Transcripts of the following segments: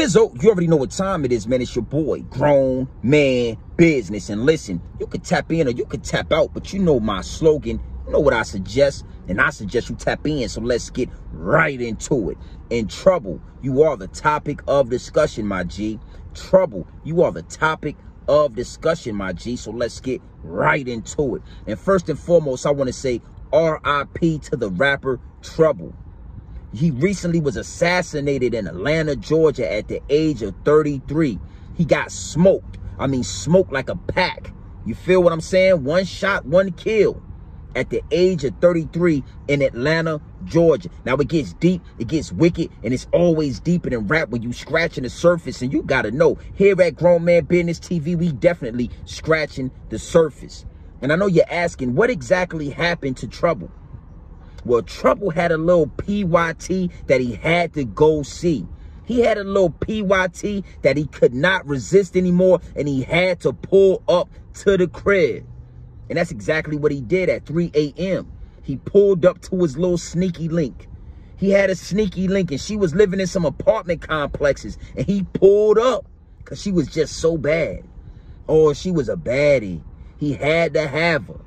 GZZZZ, you already know what time it is, man. It's your boy, Grown Man Business. And listen, you could tap in or you could tap out, but you know my slogan. You know what I suggest, and I suggest you tap in. So let's get right into it. In trouble, you are the topic of discussion, my G. Trouble, you are the topic of discussion, my G. So let's get right into it. And first and foremost, I want to say RIP to the rapper Trouble. He recently was assassinated in Atlanta, Georgia at the age of 33. He got smoked. I mean, smoked like a pack. You feel what I'm saying? One shot, one kill at the age of 33 in Atlanta, Georgia. Now, it gets deep, it gets wicked, and it's always deeper than rap when you scratching the surface. And you got to know, here at Grown Man Business TV, we definitely scratching the surface. And I know you're asking, what exactly happened to Trouble? Well, Trouble had a little PYT that he had to go see. He had a little PYT that he could not resist anymore, and he had to pull up to the crib. And that's exactly what he did at 3 a.m. He pulled up to his little sneaky link. He had a sneaky link, and she was living in some apartment complexes, and he pulled up because she was just so bad. Oh, she was a baddie. He had to have her.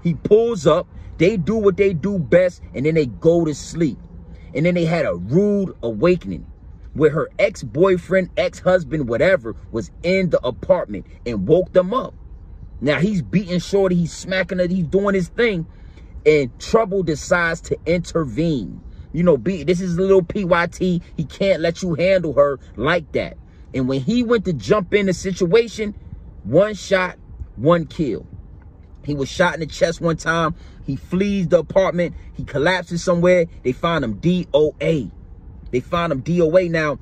He pulls up. They do what they do best, and then they go to sleep. And then they had a rude awakening where her ex-boyfriend, ex-husband, whatever, was in the apartment and woke them up. Now, he's beating shorty, he's smacking her, he's doing his thing, and Trouble decides to intervene. You know, this is a little PYT. He can't let you handle her like that. And when he went to jump in the situation, one shot, one kill. He was shot in the chest one time. He flees the apartment. He collapses somewhere. They find him DOA. They find him DOA. Now,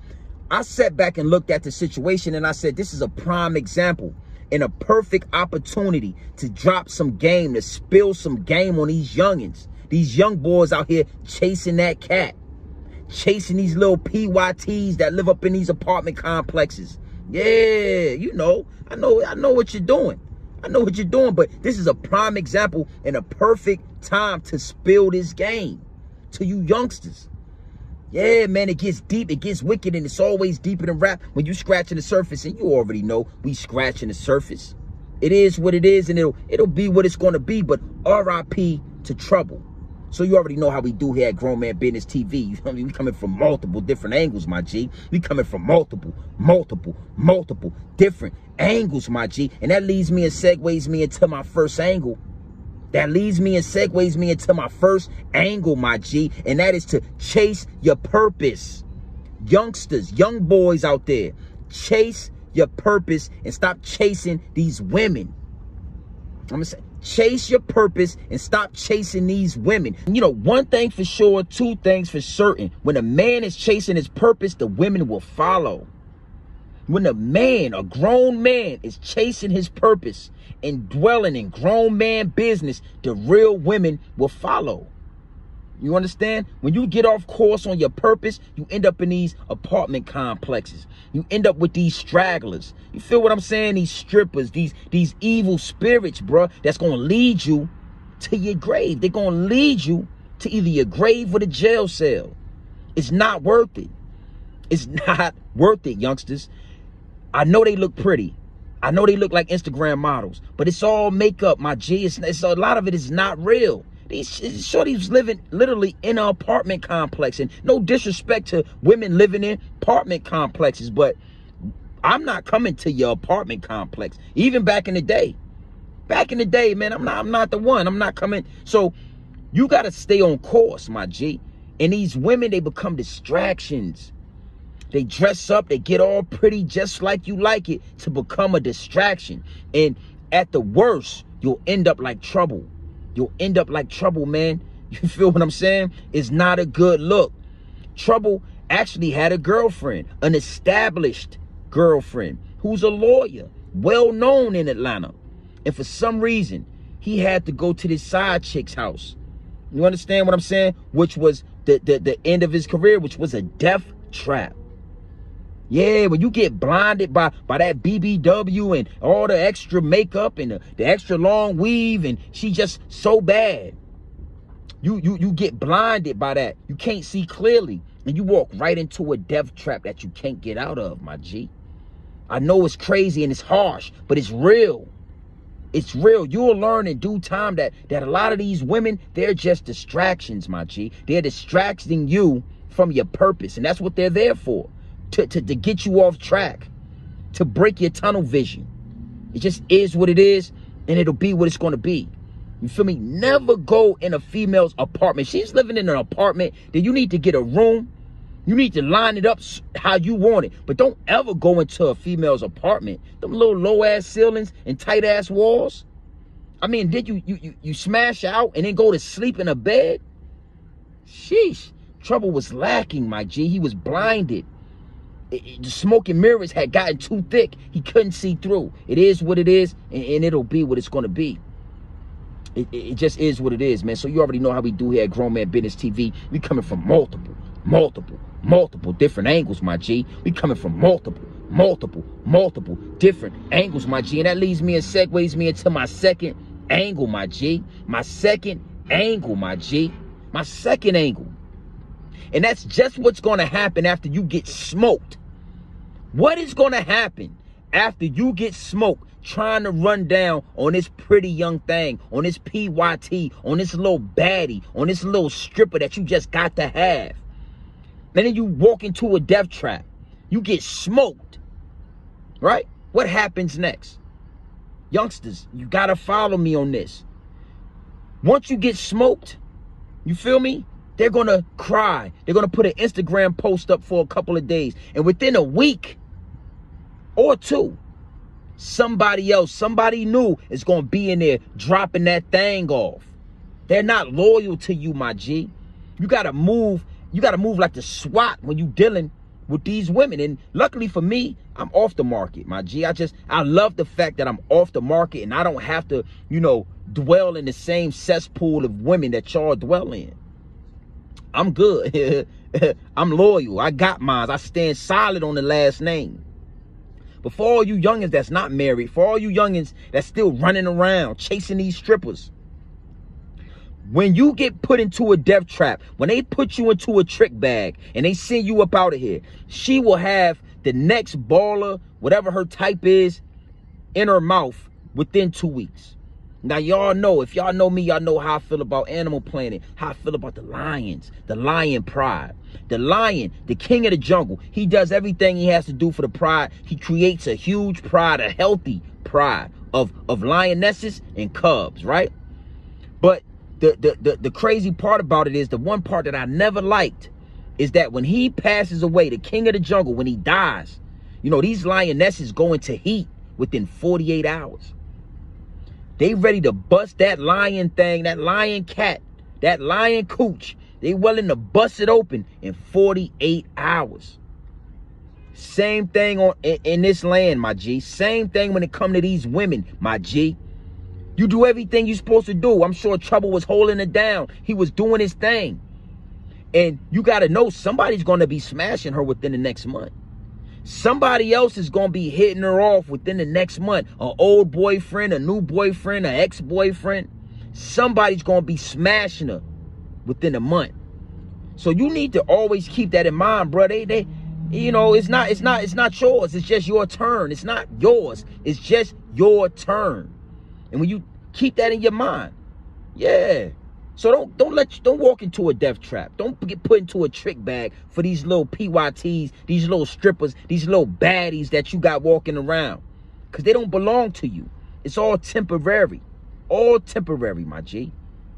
I sat back and looked at the situation, and I said, this is a prime example and a perfect opportunity to drop some game, to spill some game on these youngins. These young boys out here chasing that cat, chasing these little PYTs that live up in these apartment complexes. Yeah, you know, I know what you're doing. I know what you're doing, but this is a prime example and a perfect time to spill this game to you youngsters. Yeah, man, it gets deep, it gets wicked, and it's always deeper than rap when you scratching the surface. And you already know we scratching the surface. It is what it is, and it'll be what it's going to be. But RIP to Trouble. So you already know how we do here at Grown Man Business TV. You know, we coming from multiple different angles, my G. We coming from multiple different angles, my G. And that leads me and segues me into my first angle. That leads me and segues me into my first angle, my G. And that is to chase your purpose. Youngsters, young boys out there, chase your purpose and stop chasing these women. I'm going to say, chase your purpose and stop chasing these women. You know, one thing for sure, two things for certain. When a man is chasing his purpose, the women will follow. When a man, a grown man, is chasing his purpose and dwelling in grown man business, the real women will follow. You understand? When you get off course on your purpose, you end up in these apartment complexes. You end up with these stragglers. You feel what I'm saying? These strippers, these evil spirits, bruh, that's going to lead you to your grave. They're going to lead you to either your grave or the jail cell. It's not worth it. It's not worth it, youngsters. I know they look pretty. I know they look like Instagram models, but it's all makeup, my G. It's a lot of it is not real. These shorties living literally in an apartment complex, and no disrespect to women living in apartment complexes, but I'm not coming to your apartment complex. Even back in the day, man, I'm not the one. I'm not coming. So you got to stay on course, my G. And these women, they become distractions. They dress up, they get all pretty just like you like it to become a distraction. And at the worst, you'll end up like Trouble. You'll end up like Trouble, man. You feel what I'm saying? It's not a good look. Trouble actually had a girlfriend, an established girlfriend, who's a lawyer, well known in Atlanta. And for some reason, he had to go to this side chick's house. You understand what I'm saying? Which was the end of his career, which was a death trap. Yeah, when you get blinded by that BBW and all the extra makeup and the extra long weave, and she just so bad. You get blinded by that. You can't see clearly. And you walk right into a death trap that you can't get out of, my G. I know it's crazy and it's harsh, but it's real. It's real. You'll learn in due time that a lot of these women, they're just distractions, my G. They're distracting you from your purpose. And that's what they're there for. To get you off track. To break your tunnel vision. It just is what it is. And it'll be what it's going to be. You feel me? Never go in a female's apartment. She's living in an apartment. Then you need to get a room. You need to line it up how you want it. But don't ever go into a female's apartment. Them little low-ass ceilings and tight-ass walls. I mean, did you smash out and then go to sleep in a bed? Sheesh. Trouble was lacking, my G. He was blinded. The smoke and mirrors had gotten too thick. He couldn't see through. It is what it is, and it'll be what it's going to be. It just is what it is, man. So you already know how we do here at Grown Man Business TV. We coming from multiple different angles, my G. We coming from multiple different angles, my G. And that leads me and segues me into my second angle, my G. My second angle, my G. My second angle. And that's just what's going to happen after you get smoked. What is going to happen after you get smoked trying to run down on this pretty young thing, on this PYT, on this little baddie, on this little stripper that you just got to have? And then you walk into a death trap. You get smoked. Right? What happens next? Youngsters, you got to follow me on this. Once you get smoked, you feel me? They're going to cry. They're going to put an Instagram post up for a couple of days. And within a week or two, somebody else, somebody new is going to be in there dropping that thing off. They're not loyal to you, my G. You got to move. You got to move like the SWAT when you dealing with these women. And luckily for me, I'm off the market, my G. I love the fact that I'm off the market and I don't have to, dwell in the same cesspool of women that y'all dwell in. I'm good. I'm loyal. I got mine. I stand solid on the last name. But for all you youngins that's not married, for all you youngins that's still running around chasing these strippers, when you get put into a death trap, when they put you into a trick bag and they send you up out of here, she will have the next baller, whatever her type is, in her mouth within 2 weeks. Now, y'all know, if y'all know me, y'all know how I feel about Animal Planet, how I feel about the lions, the lion pride. The lion, the king of the jungle, he does everything he has to do for the pride. He creates a huge pride, a healthy pride of lionesses and cubs, right? But the crazy part about it is, the one part that I never liked is that when he passes away, the king of the jungle, when he dies, these lionesses go into heat within 48 hours. They ready to bust that lion thing, that lion cat, that lion cooch. They willing to bust it open in 48 hours. Same thing in this land, my G. Same thing when it come to these women, my G. You do everything you're supposed to do. I'm sure Trouble was holding it down. He was doing his thing. And you got to know somebody's going to be smashing her within the next month. Somebody else is going to be hitting her off within the next month. An old boyfriend, a new boyfriend, an ex-boyfriend. Somebody's going to be smashing her within a month. So you need to always keep that in mind, bro. It's not yours. It's just your turn. It's not yours. It's just your turn. And when you keep that in your mind, yeah. So don't walk into a death trap. Don't get put into a trick bag for these little PYTs, these little strippers, these little baddies that you got walking around. Because they don't belong to you. It's all temporary. All temporary, my G.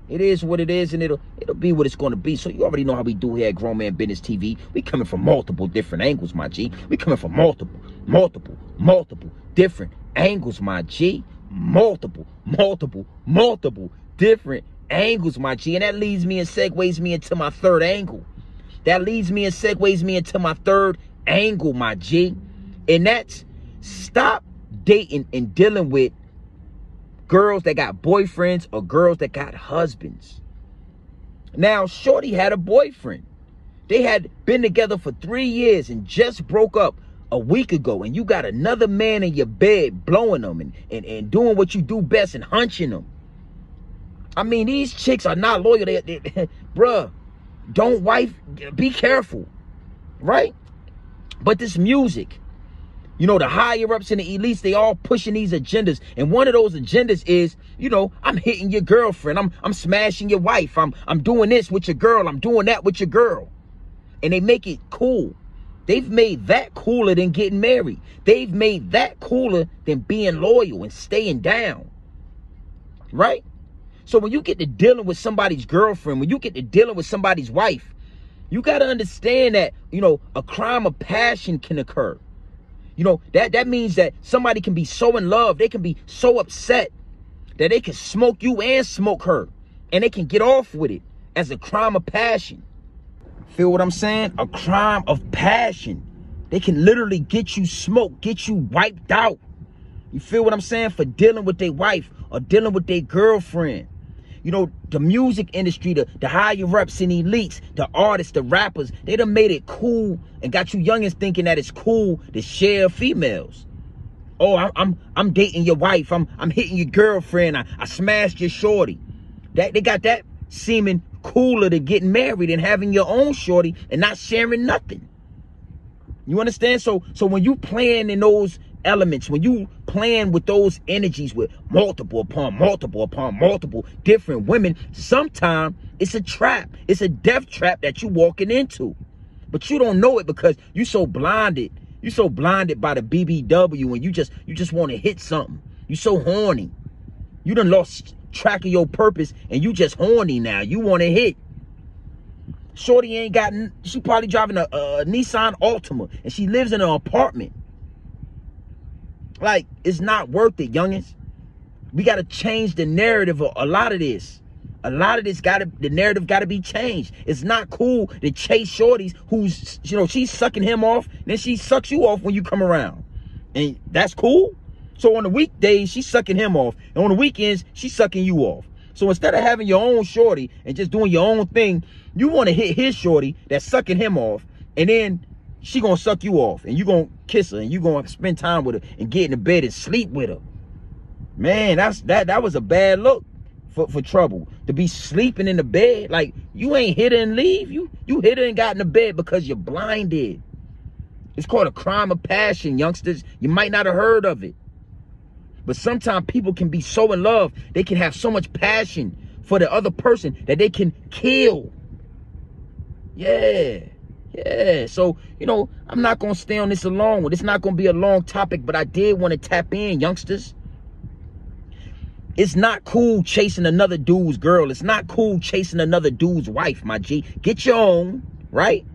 It is what it is, and it'll be what it's going to be. So you already know how we do here at Grown Man Business TV. We coming from multiple different angles, my G. We coming from multiple different angles, my G. Multiple different angles, my G. And that leads me and segues me into my third angle. That leads me and segues me into my third angle, my G. And that's stop dating and dealing with girls that got boyfriends or girls that got husbands. Now, Shorty had a boyfriend. They had been together for 3 years and just broke up a week ago. And you got another man in your bed blowing them and doing what you do best and hunching them. I mean, these chicks are not loyal. Bruh, Don't wife, be careful, right? But this music, you know, the higher ups and the elites, they all pushing these agendas. And one of those agendas is, you know, I'm hitting your girlfriend. I'm smashing your wife. I'm doing this with your girl. I'm doing that with your girl. And they make it cool. They've made that cooler than getting married. They've made that cooler than being loyal and staying down. Right? So when you get to dealing with somebody's girlfriend, when you get to dealing with somebody's wife, you got to understand that, you know, a crime of passion can occur. You know, that means that somebody can be so in love, they can be so upset that they can smoke you and smoke her. And they can get off with it as a crime of passion. Feel what I'm saying? A crime of passion. They can literally get you smoked, get you wiped out. You feel what I'm saying? For dealing with their wife or dealing with their girlfriend. You know, the music industry, the higher ups and elites, the artists, the rappers, they done made it cool and got you youngins thinking that it's cool to share females. Oh, I'm dating your wife. I'm hitting your girlfriend. I smashed your shorty. They got that seeming cooler than getting married and having your own shorty and not sharing nothing. You understand? So when you playing in those elements, when you playing with those energies with multiple upon multiple upon multiple different women, sometimes it's a trap. It's a death trap that you walking into. But you don't know it because you so blinded. You so blinded by the BBW and you just want to hit something. You so horny. You done lost track of your purpose and you just horny now. You want to hit. Shorty ain't got, she probably driving a Nissan Altima and she lives in an apartment. Like, it's not worth it, youngins. We got to change the narrative of a lot of this. A lot of this the narrative got to be changed. It's not cool to chase shorties who's, you know, she's sucking him off, then she sucks you off when you come around. And that's cool. So on the weekdays, she's sucking him off. And on the weekends, she's sucking you off. So instead of having your own shorty and just doing your own thing, you want to hit his shorty that's sucking him off. And then she gonna suck you off. And you gonna kiss her. And you gonna spend time with her and get in the bed and sleep with her. Man, that was a bad look for trouble. To be sleeping in the bed. Like, you ain't hit her and leave. You hit her and got in the bed because you're blinded. It's called a crime of passion, youngsters. You might not have heard of it. But sometimes people can be so in love, they can have so much passion for the other person that they can kill. Yeah. So, you know, I'm not going to stay on this alone. It's not going to be a long topic, but I did want to tap in, youngsters. It's not cool chasing another dude's girl. It's not cool chasing another dude's wife, my G. Get your own, right?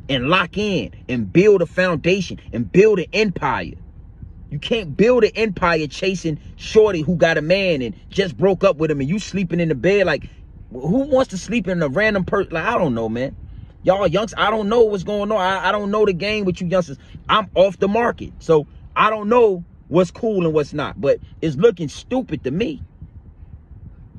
And lock in and build a foundation and build an empire. You can't build an empire chasing shorty who got a man and just broke up with him and you sleeping in the bed. Like, who wants to sleep in a random person? Like, I don't know, man. Y'all youngsters, I don't know what's going on. I don't know the game with you youngsters. I'm off the market. So I don't know what's cool and what's not. But it's looking stupid to me.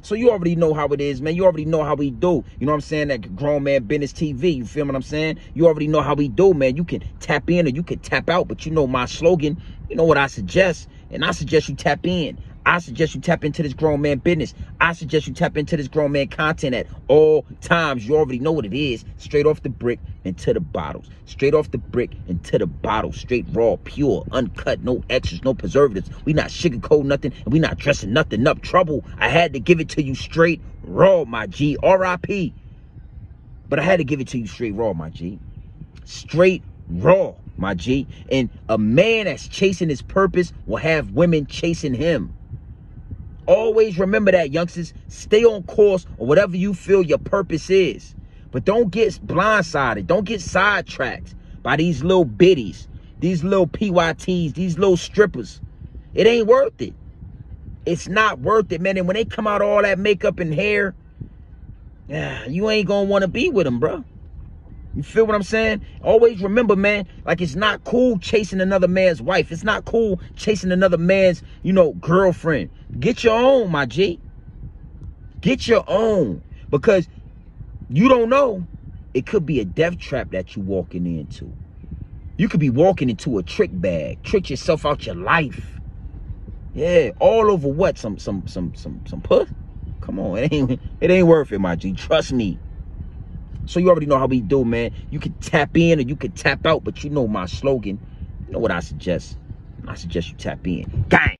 So you already know how it is, man. You already know how we do. You know what I'm saying? That Grown Man Business TV. You feel what I'm saying? You already know how we do, man. You can tap in or you can tap out. But you know my slogan. You know what I suggest. And I suggest you tap in. I suggest you tap into this grown man business. I suggest you tap into this grown man content at all times. You already know what it is. Straight off the brick into the bottles. Straight off the brick into the bottle. Straight raw, pure, uncut, no extras, no preservatives. We not sugarcoating nothing and we not dressing nothing up. Trouble, I had to give it to you straight raw, my G. R.I.P. But I had to give it to you straight raw, my G. Straight raw, my G. And a man that's chasing his purpose will have women chasing him. Always remember that, youngsters. Stay on course or whatever you feel your purpose is. But don't get blindsided. Don't get sidetracked by these little biddies, these little PYTs, these little strippers. It ain't worth it. It's not worth it, man. And when they come out all that makeup and hair, you ain't gonna want to be with them, bro. You feel what I'm saying? Always remember, man, like it's not cool chasing another man's wife. It's not cool chasing another man's, you know, girlfriend. Get your own, my G. Get your own. Because you don't know. It could be a death trap that you walking into. You could be walking into a trick bag. Trick yourself out your life. Yeah, all over what? Some puss? Come on, it ain't worth it, my G. Trust me. So you already know how we do, man. You can tap in or you can tap out, but you know my slogan. You know what I suggest? I suggest you tap in. Gang!